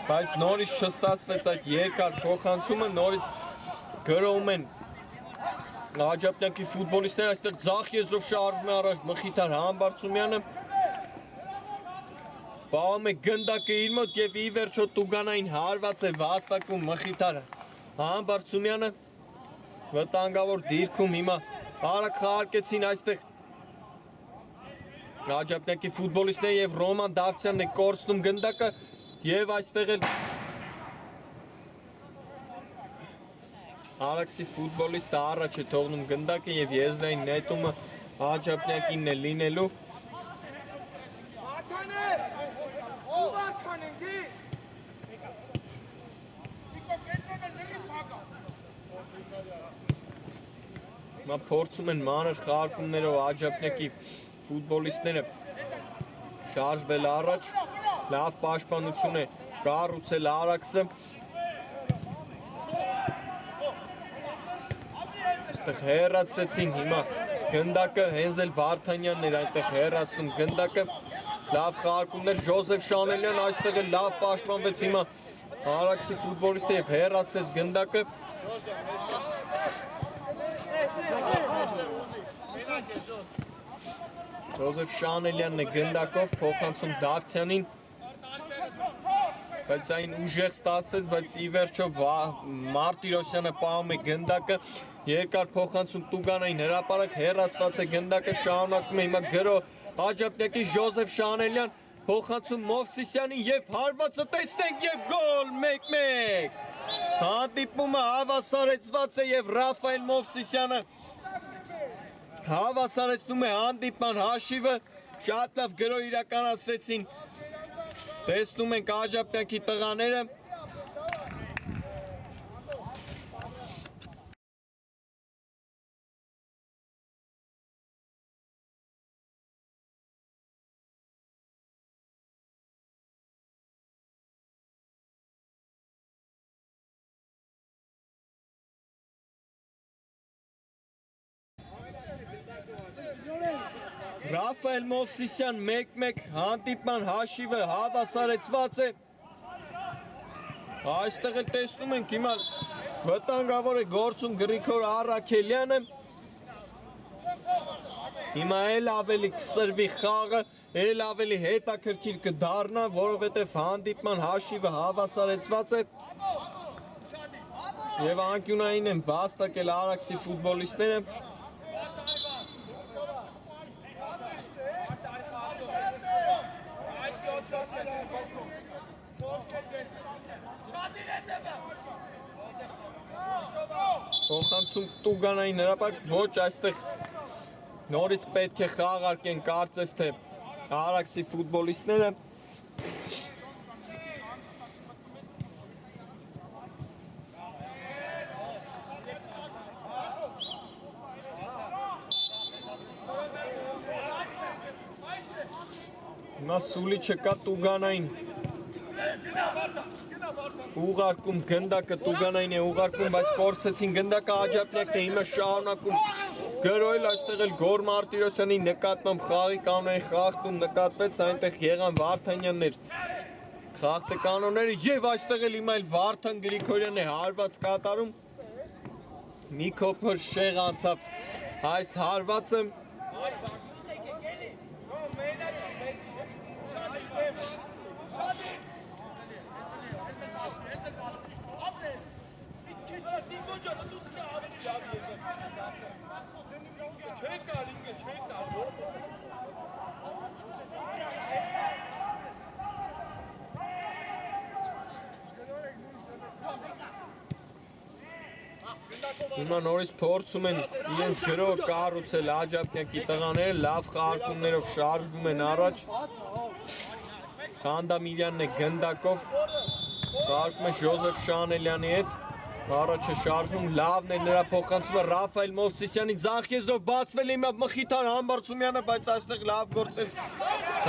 բայց նորից չստացվեց այդ երկար փոխանցումը, նորից գրոհում են Աջափնյակի ֆուտբոլիստները, այստեղ ձախ եզրով շարժում է առաջ Մխիթար Համբարձումյանը, պահում է գնդակը իր մոտ եւ ի վերջո տուգանային հարված է վաստակում Մխիթար Համբարձումյանը, վտանգավոր դիրքում հիմա արագ խաղարկեցին այստեղ Աջափնյակի ֆուտբոլիստները եւ Ռոման Դավթյանն է կորցնում գնդակը Եվ այստեղ էլ Արաքսի ֆուտբոլիստը առաջ է թողնում գնդակը եւ եզրային նետումը Աջափնյակինն է լինելու։ Հիմա փորձում են մանր խաղարկումներով Աջափնյակի ֆուտբոլիստները շարժվել առաջ, լավ պաշտպանություն է կառուցել Արաքսը։ Այստեղ հեռացրեցին հիմա գնդակը, Հենզել Վարդանյանն էր այնտեղ հեռացնում գնդակը, լավ խաղարկումներ, Ժոզեֆ Շանելյան այստեղ էլ լավ պաշտպանվեց հիմա Արաքսի ֆուտբոլիստը եւ հեռացրեց գնդակը։ Ժոզեֆ Շանելյանն է գնդակով փոխանցում Դավթյանին, բայց այն ուժեղ ստացվեց, բայց ի վերջո Մարտիրոսյանը պահում է գնդակը, երկար փոխանցում Տուգանային, հրապարակ հեռացված է գնդակը, շարունակում է հիմա գրո Աջափնյակի Ժոզեֆ Շանելյան, փոխանցում Մովսիսյանին եւ հարվածը տեսնենք եւ գոլ 1-1։ Հանդիպումը հավասարեցված է եւ Ռաֆայել Մովսիսյանը հավասարեցնում է հանդիպման հաշիվը, շատ լավ գրո իրականացրեցին, տեսնում ենք Աջափնյակի տղաները, Ռաֆայել Մովսիսյան 1-1 հանդիպման հաշիվը հավասարեցված է, այստեղ էլ տեսնում ենք հիմա վտանգավոր է գործում Գրիգոր Առաքելյանը, հիմա էլ ավելի կսրվի խաղը, էլ ավելի հետաքրքիր կդառնա, որովհետև հանդիպման հաշիվը հավասարեցված է եւ անկյունային են վաստակել Արաքսի ֆուտբոլիստները։ Փոխանցում Տուգանային հրապարակ, ոչ այստեղ նորից պետք է խաղարկեն կարծես թե Արաքսի ֆուտբոլիստները։ Հիմա սուլի չկա Տուգանային ուղարկում գնդակը Տուգանային է ուղարկում, բայց կորցեցին գնդակը Աջափնյակն է հիմա շարունակում գրոյել, այստեղ էլ Գոր Մարտիրոսյանի նկատմամբ խաղի կանոնային խախտում նկատվեց, այնտեղ եղան Վարդանյաններ խախտի կանոնները եւ այստեղ էլ հիմա էլ Վարդան Գրիգորյանն է հարված կատարում, մի քոփր շեղ անցավ այս հարվածը, հիմա նորից փորձում են իրենց գրով կառուցել Աջափնյակի տղաները, լավ խաղարկումներով շարժվում են առաջ, Խանդամիրյանն է գնդակով, խաղարկում է Ժոզեֆ Շանելյանի հետ, առաջ է շարժվում, լավն է նրա փոխանցումը Ռաֆայել Մովսիսյանի ձախ եզրով բացվել է հիմա Մխիթար Համբարձումյանը, բայց այստեղ լավ գործեց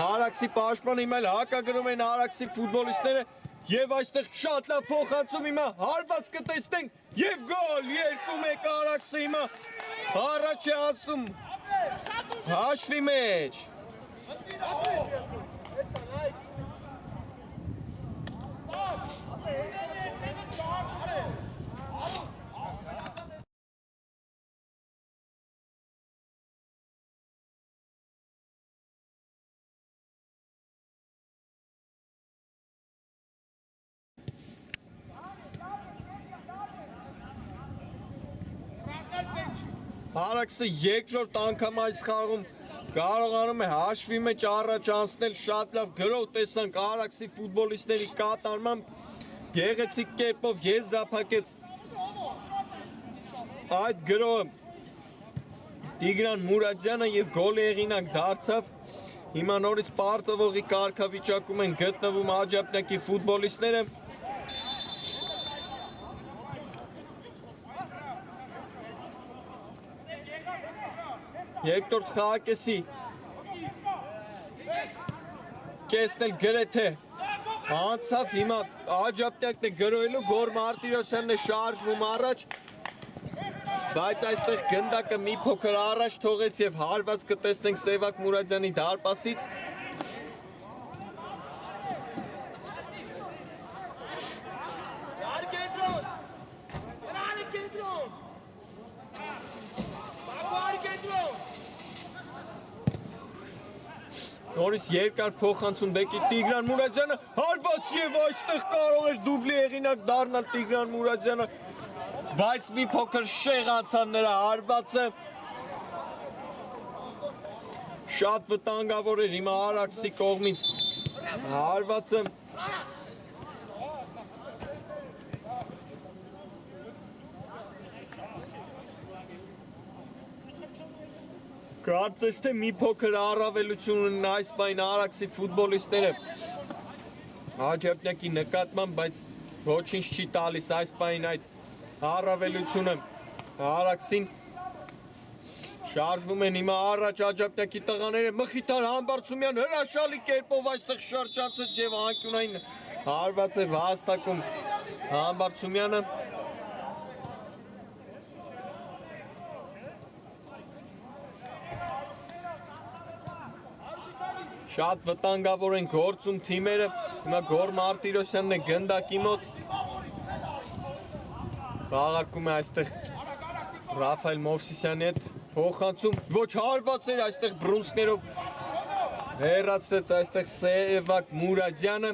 Արաքսի պաշտպանը, հիմա էլ հակագրում են Արաքսի ֆուտբոլիստները եւ այստեղ շատ լավ փոխանցում հիմա հարված կտեսնենք եւ գոլ 2-1 Արաքսը հիմա առաջ է անցնում հաշվի մեջ։ Արաքսը երկրորդ անգամ այս խաղում Կարողանում է հաշվի մեջ առաջ անցնել շատ լավ գրով տեսանք Արաքսի ֆուտբոլիստների կատարմամբ գեղեցիկ կերպով եզրափակեց այդ գրողը Տիգրան Մուրադյանը եւ գոլի հեղինակ դարձավ հիմա նորից պարտվողի կարգավիճակում են գտնվում Աջափնյակի ֆուտբոլիստները Երկրորդ խաղակեսի կեսն էլ գրեթե անցավ հիմա Աջափնյակն է գրոյելու Գոր Մարտիրոսյանն է շարժվում առաջ բայց այստեղ գնդակը մի փոքր առաջ թողեց եւ հարված կտեսնենք Սևակ Մուրադյանի դարպասից Նորից երկար փոխանցում դեկի Տիգրան Մուրադյանը հարված եւ այստեղ կարող էր դուբլի հեղինակ դառնալ Տիգրան Մուրադյանը բայց մի փոքր շեղ անցավ նրա հարվածը շատ վտանգավոր էր հիմա Արաքսի կողմից հարվածը Կարծես թե մի փոքր առավելություն ունեն այս պայն Արաքսի ֆուտբոլիստները Աջափնյակի նկատմամբ, բայց ոչինչ չի տալիս այս պայն այդ առավելությունը Արաքսին շարժվում են հիմա առաջ Աջափնյակի տղաները Մխիթար Համբարձումյան հրաշալի կերպով այստեղ շրջանցեց եւ անկյունային հարված է հաստակում Համբարձումյանը Շատ վտանգավոր են գործում թիմերը, հիմա Գոր Մարտիրոսյանն է գնդակի մոտ Խաղարկում է այստեղ Ռաֆայել Մովսիսյանի հետ փոխանցում, ոչ հարված էր այստեղ բրունսկներով հեռացրեց այստեղ Սևակ Մուրադյանը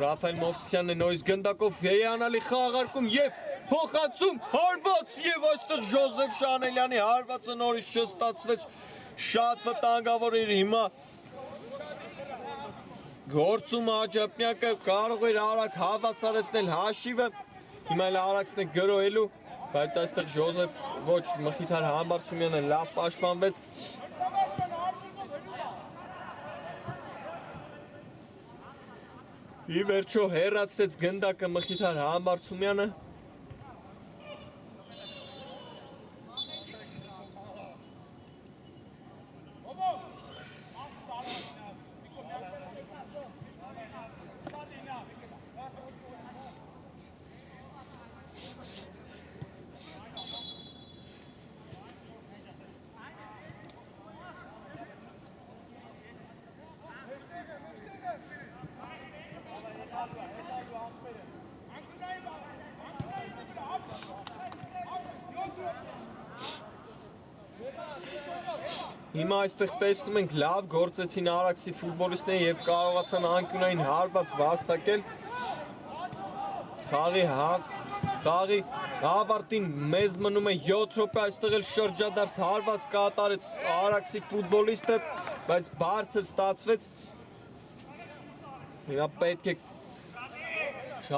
Ռաֆայել Մովսիսյանն է նորից գնդակով հեյանալի խաղարկում եւ փոխանցում հարված եւ այստեղ Ժոզեֆ Շանելյանի հարվածը նորից չստացվեց շատ վտանգավոր էր հիմա Գործում Աջափնյակը կարող էր արագ հավասարեցնել հաշիվը, հիմա էլ Արաքսն է գրոյելու, բայց այստեղ Ժոզեֆ ոչ Մխիթար Համբարձումյանը լավ պաշտպանվեց Ի վերջո հեռացրեց գնդակը Մխիթար Համբարձումյանը Հիմա այստեղ տեսնում ենք լավ գործեցին Արաքսի ֆուտբոլիստները եւ կարողացան անկյունային հարված վաստակել Խաղի ավարտին մեզ մնում է 7 րոպե այստեղ էլ շրջադարձ հարված կատարեց Արաքսի ֆուտբոլիստը բայց բարձր ստացվեց Հիմա պետք է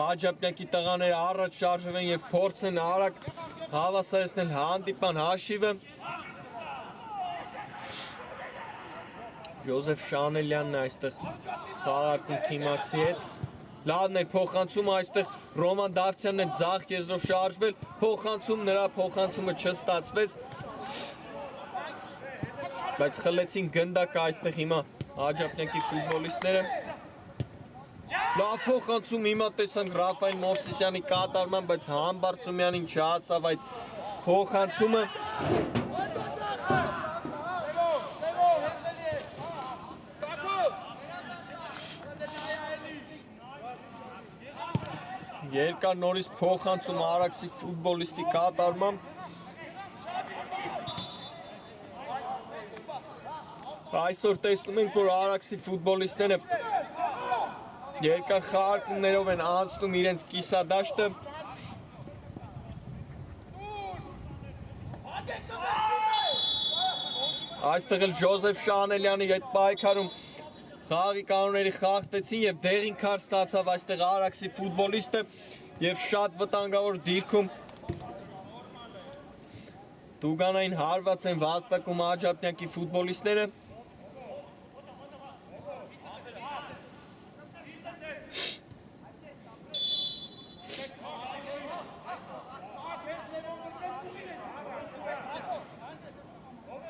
Աջափնյակի տղաները առաջ շարժվեն եւ փորձեն արագ հավասարեցնել հանդիպան հաշիվը Ժոզեֆ Շանելյանն է այստեղ խաղարկում թիմացի հետ Լավն է փոխանցումը այստեղ Ռոման Դավթյանն է ձախ եզրով շարժվել փոխանցում նրա փոխանցումը չստացվեց բայց խլեցին գնդակը այստեղ հիմա Աջափնյակի ֆուտբոլիստները Լավ փոխանցում հիմա տեսանք Ռաֆայել Մովսիսյանի կատարման բայց Համբարձումյանին չհասավ այդ փոխանցումը Երկար նորից փոխանցում Արաքսի ֆուտբոլիստի կատարմամբ Այսօր տեսնում ենք, որ Արաքսի ֆուտբոլիստները երկար խաղարկումներով են անցնում իրենց կիսադաշտը Այստեղ էլ Ժոզեֆ Շանելյանի հետ պայքարում խաղի կանոնների խախտեցին եւ դեղին քարտ ստացավ այստեղ Արաքսի ֆուտբոլիստը եւ շատ վտանգավոր դիրքում Տուգանային հարված են վաստակում Աջափնյակի ֆուտբոլիստները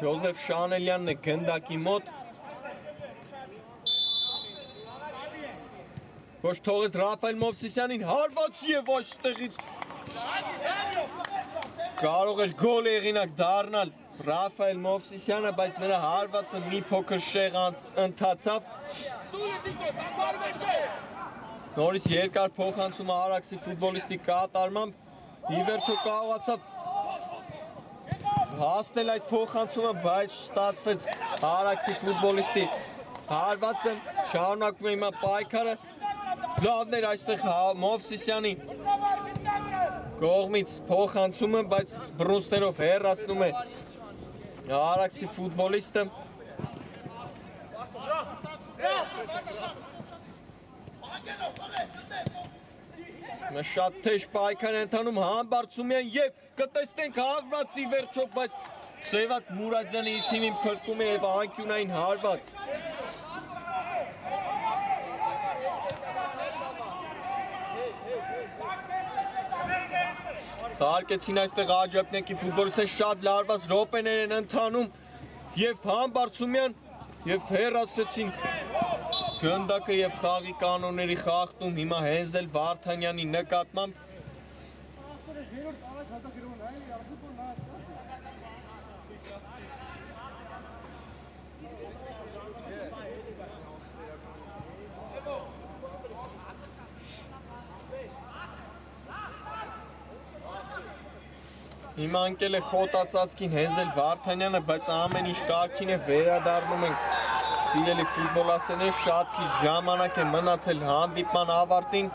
Ժոզեֆ Շանելյանն է գնդակի մոտ Ոչ թողեց Ռաֆայել Մովսիսյանին հարված եւ այստեղից Կարող էր գոլ եղինակ դառնալ Ռաֆայել Մովսիսյանը, բայց նրա հարվածը մի փոքր շեղ ընթացավ Նորից երկար փոխանցումը Արաքսի ֆուտբոլիստի կատարմամբ ի վերջո կարողացավ հասնել այդ փոխանցումը, բայց ստացվեց Արաքսի ֆուտբոլիստի հարվածը, շարունակվում է հիմա պայքարը, լավն էր այստեղ Մովսիսյանի կողմից փոխանցումը, բայց բռունցքներով հեռացնում է Արաքսի ֆուտբոլիստը Շատ թեժ պայքար է ընթանում Համբարձումյան եւ կտեսնենք հարվածի վերջո, բայց Սևակ Մուրադյանը իր թիմին փրկում է եւ անկյունային հարված Թարգեցին այստեղ Աջափնյակի ֆուտբոլիստները շատ լարված րոպեներ են ընթանում եւ Համբարձումյան եւ հեռացրեցին Գնդակը եւ խաղի կանոնների խախտում հիմա Հենզել Վարդանյանի նկատմամբ Հիմա ընկել է խոտածածկին Հենզել Վարդանյանը, բայց ամեն ինչ կարգին է վերադառնում ենք Սիրելի ֆուտբոլասերներ, շատ քիչ ժամանակ է մնացել հանդիպման ավարտին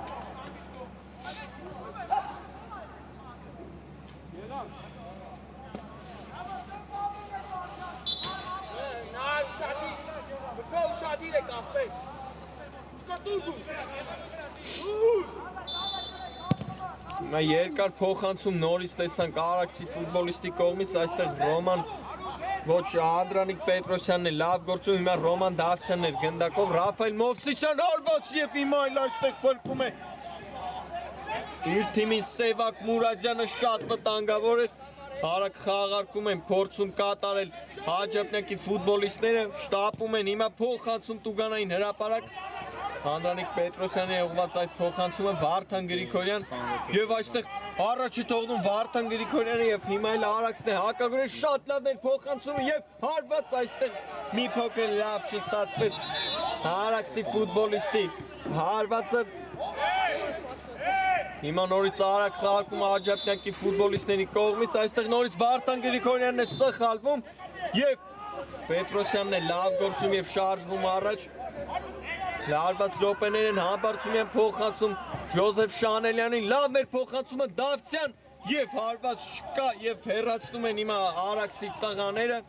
Հիմա երկար փոխանցում նորից տեսանք Արաքսի ֆուտբոլիստի կողմից, այստեղ Ռոման Ոչ Անդրանիկ Պետրոսյանն է լավ գործում, հիմա Ռոման Դավթյանն էր գնդակով, Ռաֆայել Մովսիսյան հարված և հիմա այլ այստեղ փրկում է իր թիմի Սևակ Մուրադյանը շատ վտանգավոր էր, հարակ խաղարկում են, փորձում կատարել Աջափնյակի ֆուտբոլիստները, շտապում են, հիմա փոխանցում Տուգանային հրապարակ, Անդրանիկ Պետրոսյանի է ուղղված այս փոխանցումը Վարդան Գրիգորյան եւ այստեղ առաջի թողնում Վարդան Գրիգորյանը եւ հիմա էլ Արաքսն է հակագրել շատ լավն էր փոխանցումը եւ հարված այստեղ մի փոքր լավ չստացվեց Արաքսի ֆուտբոլիստի հարվածը Հիմա նորից արագ խաղարկում Աջափնյակի ֆուտբոլիստների կողմից այստեղ նորից Վարդան Գրիգորյանն է սխալվում եւ Պետրոսյանն է լավ գործում եւ շարժվում առաջ Լարված րոպեներ են Համբարձումյան փոխանցում Ժոզեֆ Շանելյանին, լավն էր փոխանցումը Դավթյան եւ հարված չկա եւ հեռացնում են հիմա Արաքսի տղաները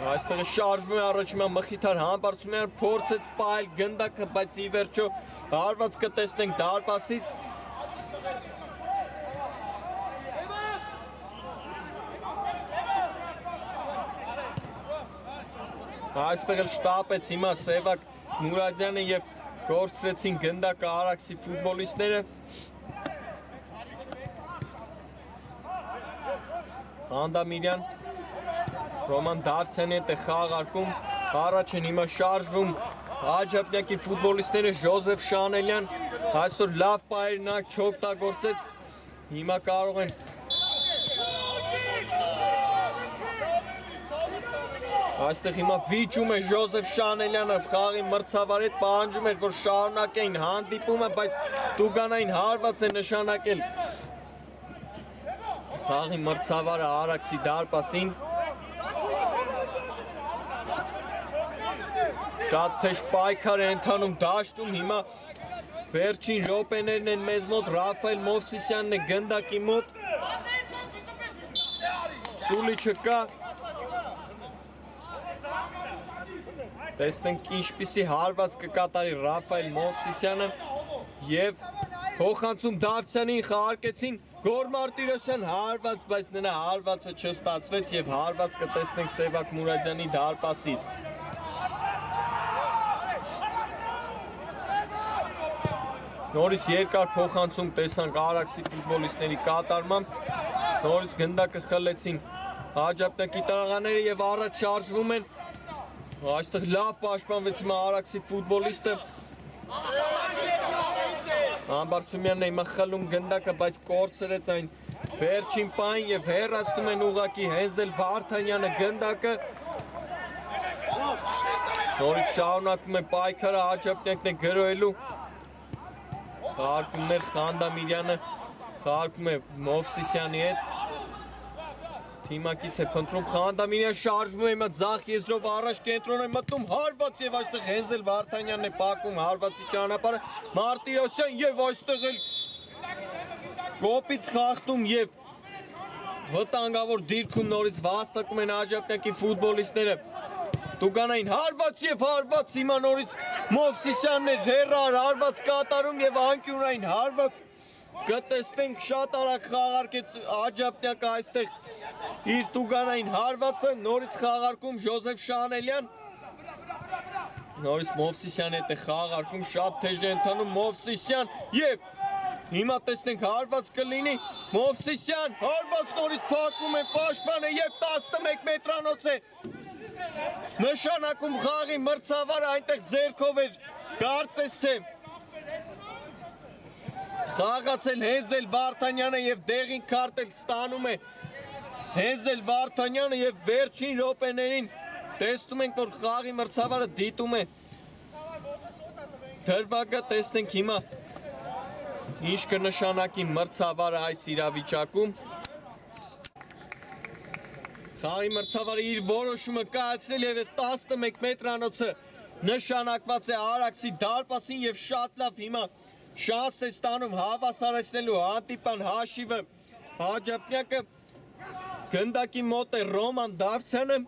Այստեղ շարժվում է առաջ հիմա Մխիթար Համբարձումյանը փորձեց պահել գնդակը, բայց ի վերջո հարված կտեսնենք դարպասից Այստեղ էլ շտապեց հիմա Սևակ Մուրադյանը եւ կորցրեցին գնդակը Արաքսի ֆուտբոլիստները Խանդամիրյան Ռոման Դավթյանի հետ է խաղարկում, առաջ են հիմա շարժվում Աջափնյակի ֆուտբոլիստները Ժոզեֆ Շանելյան, այսօր լավ պայրնակ չօգտագործեց, հիմա կարող են Այստեղ հիմա վիճում է Ժոզեֆ Շանելյանը, խաղի մրցավար հետ պահանջում էր, որ շարունակեին հանդիպումը, բայց Տուգանային հարված է նշանակել խաղի մրցավարը Արաքսի դարպասին Շատ թեժ պայքար է ընթանում դաշտում, հիմա վերջին րոպեներն են մեզ մոտ, Ռաֆայել Մովսիսյանն է գնդակի մոտ, Սուլի չկա, տեսնենք ինչպիսի հարված կկատարի Ռաֆայել Մովսիսյանը և փոխանցում Դավթյանին խաղարկեցին Գոր Մարտիրոսյան հարված, բայց նրա հարվածը չստացվեց և հարված կտեսնենք Սևակ Մուրադյանի դարպասից։ Նորից երկար փոխանցում տեսանք Արաքսի ֆուտբոլիստների կատարմամբ, նորից գնդակը խլեցին Աջափնյակի տնականները և առաջ շարժվում են, այստեղ լավ պաշտպանվեց հիմա Արաքսի ֆուտբոլիստը, Ամբարձումյանն է հիմա խլում գնդակը, բայց կորցրեց այն վերջին պայն և հեռացնում են ուղղակի Հենզել Վարդանյանը գնդակը, նորից շարունակում է պայքարը, Աջափնյակն է գրոհելու, խաղարկումներ Խանդամիրյանը խաղարկում է Մովսիսյանի հետ, թիմակից է փնտրում Խանդամիրյան շարժվում է հիմա ձախ եզրով առաջ կենտրոն է մտնում հարված և այստեղ Հենզել Վարդանյանն է փակում հարվածի ճանապարհը, Մարտիրոսյան և այստեղ էլ կոպիտ խախտում և վտանգավոր դիրքում նորից վաստակում են Աջափնյակի ֆուտբոլիստները, Տուգանային հարված և հարված հիմա նորից Մովսիսյանն էր հեռար հարված կատարում և անկյունային հարված կտեսնենք շատ արագ խաղարկեց Աջափնյակը այստեղ իր տուգանային հարվածը, նորից խաղարկում Ժոզեֆ Շանելյան, նորից Մովսիսյանի հետ է խաղարկում, շատ թեժ է ընթանում Մովսիսյան և հիմա տեսնենք հարված կլինի, Մովսիսյան, հարված նորից փակում է պաշտպանը և 11 մետրանոց է նշանակում խաղի մրցավարը, այնտեղ ձեռքով էր, կարծես թե խաղացել Հենզել Վարդանյանը և դեղին քարտ էլ ստանում է Հենզել Վարդանյանը և վերջին րոպեներին տեսնում ենք, որ խաղի մրցավարը դիտում է դրվագը, տեսնենք հիմա ինչ կնշանակի մրցավարը այս իրավիճակում խաղի մրցավարը իր որոշումը կայացրել և 11 մետրանոցը նշանակված է Արաքսի դարպասին և շատ լավ հիմա շանս է ստանում հավասարեցնելու հանդիպան հաշիվը Աջափնյակը գնդակի մոտ է Ռոման Դավթյանը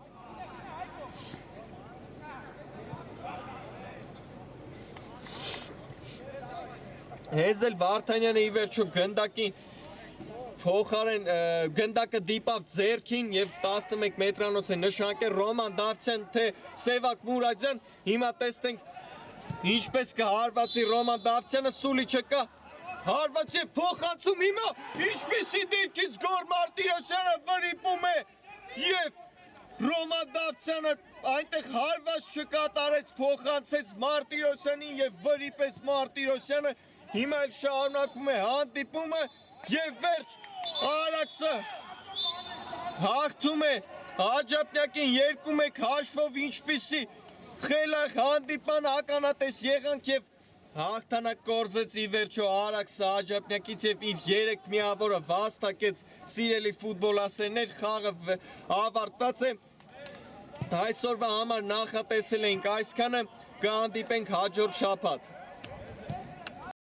Հենզել Վարդանյանը ի վերջո գնդակի փոխարեն գնդակը դիպավ ձեռքին և 11 մետրանոց է նշանակել Ռոման Դավթյան թե Սևակ Մուրադյան, հիմա տեսնենք ինչպես կհարվածի Ռոման Դավթյանը, Սուլի չկա, հարված և փոխանցում հիմա, ինչպիսի դիրքից Գոր Մարտիրոսյանը վրիպում է և Ռոման Դավթյանը այնտեղ հարված չկատարեց, փոխանցեց Մարտիրոսյանին և վրիպեց Մարտիրոսյանը, հիմա էլ շարունակվում է հանդիպումը և վերջ Արաքսը հաղթում է Աջափնյակին 2-1 հաշվով ինչպիսի խելախ հանդիպան ականատես եղանք և հաղթանակ կորզեց ի վերջո Արաքսը Աջափնյակից և իր 3 միավորը վաստակեց սիրելի ֆուտբոլասերներ, խաղը ավարտված է, այսօրվա համար նախատեսել էինք այսքանը, կհանդիպենք հաջորդ շաբաթ։